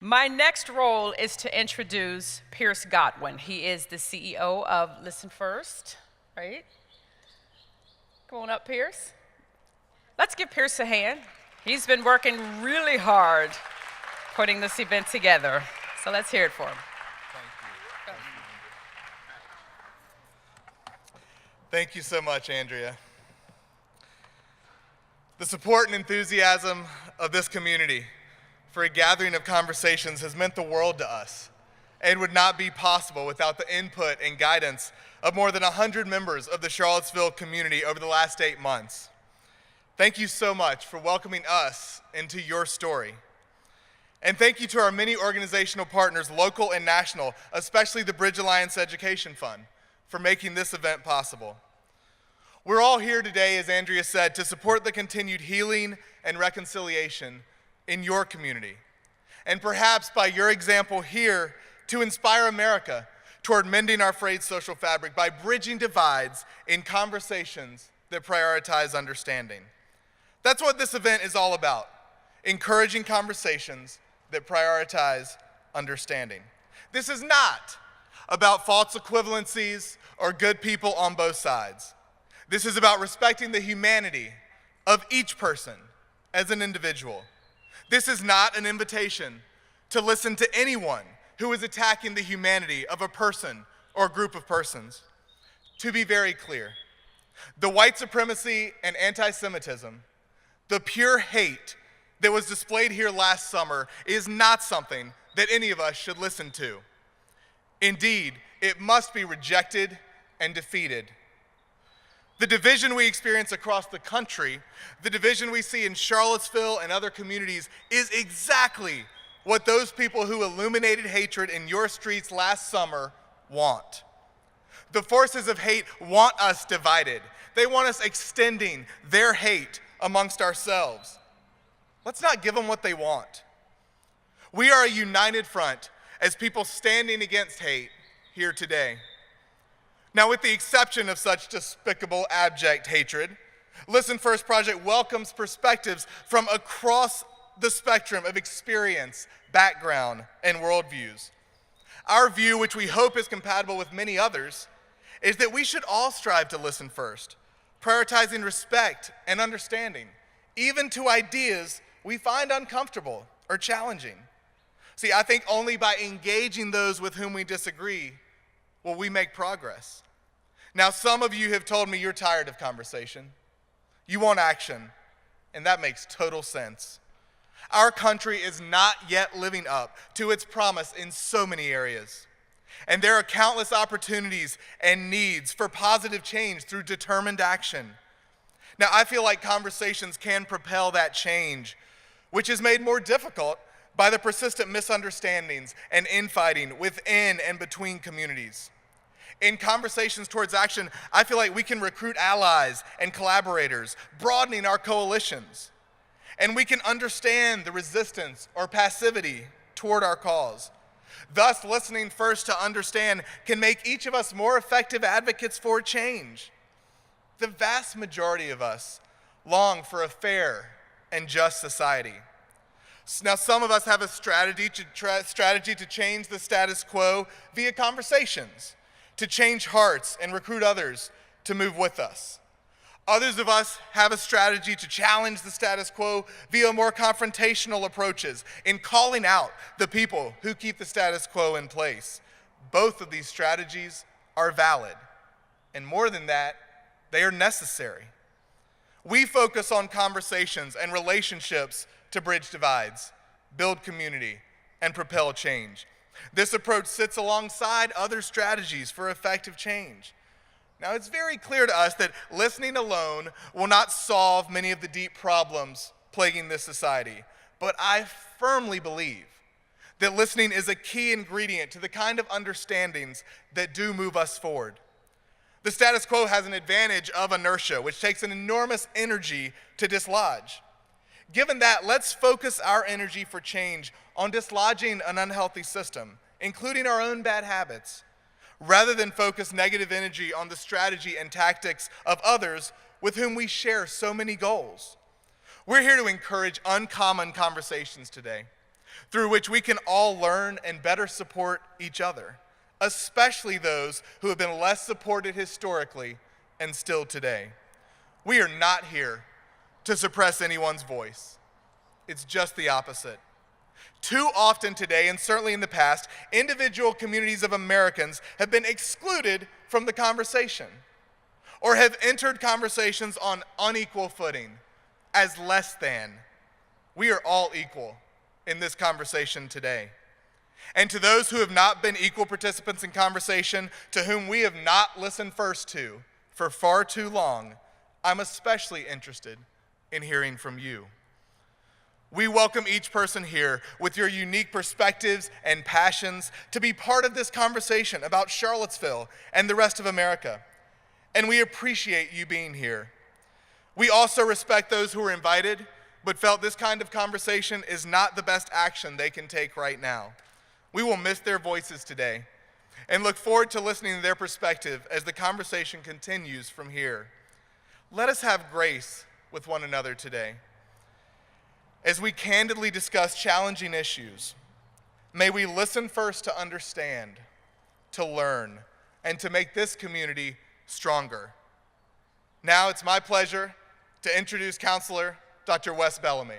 My next role is to introduce Pearce Godwin. He is the CEO of Listen First, right? Come on up, Pearce. Let's give Pearce a hand. He's been working really hard putting this event together. So let's hear it for him. Thank you so much, Andrea. The support and enthusiasm of this community for a gathering of conversations has meant the world to us and would not be possible without the input and guidance of more than 100 members of the Charlottesville community over the last 8 months. Thank you so much for welcoming us into your story. And thank you to our many organizational partners, local and national, especially the Bridge Alliance Education Fund, for making this event possible. We're all here today, as Andrea said, to support the continued healing and reconciliation in your community. And perhaps by your example here, to inspire America toward mending our frayed social fabric by bridging divides in conversations that prioritize understanding. That's what this event is all about, encouraging conversations that prioritize understanding. This is not about false equivalencies or good people on both sides. This is about respecting the humanity of each person as an individual. This is not an invitation to listen to anyone who is attacking the humanity of a person or group of persons. To be very clear, the white supremacy and anti-Semitism, the pure hate that was displayed here last summer is not something that any of us should listen to. Indeed, it must be rejected and defeated. The division we experience across the country, the division we see in Charlottesville and other communities, is exactly what those people who illuminated hatred in your streets last summer want. The forces of hate want us divided. They want us extending their hate amongst ourselves. Let's not give them what they want. We are a united front as people standing against hate here today. Now, with the exception of such despicable, abject hatred, Listen First Project welcomes perspectives from across the spectrum of experience, background, and worldviews. Our view, which we hope is compatible with many others, is that we should all strive to listen first, prioritizing respect and understanding, even to ideas we find uncomfortable or challenging. See, I think only by engaging those with whom we disagree will we make progress. Now, some of you have told me you're tired of conversation. You want action, and that makes total sense. Our country is not yet living up to its promise in so many areas. And there are countless opportunities and needs for positive change through determined action. Now, I feel like conversations can propel that change, which is made more difficult by the persistent misunderstandings and infighting within and between communities. In conversations towards action, I feel like we can recruit allies and collaborators, broadening our coalitions. And we can understand the resistance or passivity toward our cause. Thus, listening first to understand can make each of us more effective advocates for change. The vast majority of us long for a fair and just society. Now, some of us have a strategy to change the status quo via conversations, to change hearts and recruit others to move with us. Others of us have a strategy to challenge the status quo via more confrontational approaches in calling out the people who keep the status quo in place. Both of these strategies are valid, and more than that, they are necessary. We focus on conversations and relationships to bridge divides, build community, and propel change. This approach sits alongside other strategies for effective change. Now, it's very clear to us that listening alone will not solve many of the deep problems plaguing this society, but I firmly believe that listening is a key ingredient to the kind of understandings that do move us forward. The status quo has an advantage of inertia, which takes an enormous energy to dislodge. Given that, let's focus our energy for change on dislodging an unhealthy system, including our own bad habits, rather than focus negative energy on the strategy and tactics of others with whom we share so many goals. We're here to encourage uncommon conversations today, through which we can all learn and better support each other, especially those who have been less supported historically and still today. We are not here to suppress anyone's voice. It's just the opposite. Too often today, and certainly in the past, individual communities of Americans have been excluded from the conversation or have entered conversations on unequal footing as less than. We are all equal in this conversation today. And to those who have not been equal participants in conversation, to whom we have not listened first to for far too long, I'm especially interested in hearing from you. We welcome each person here with your unique perspectives and passions to be part of this conversation about Charlottesville and the rest of America. And we appreciate you being here. We also respect those who were invited, but felt this kind of conversation is not the best action they can take right now. We will miss their voices today and look forward to listening to their perspective as the conversation continues from here. Let us have grace with one another today. As we candidly discuss challenging issues, may we listen first to understand, to learn, and to make this community stronger. Now it's my pleasure to introduce Counselor Dr. Wes Bellamy.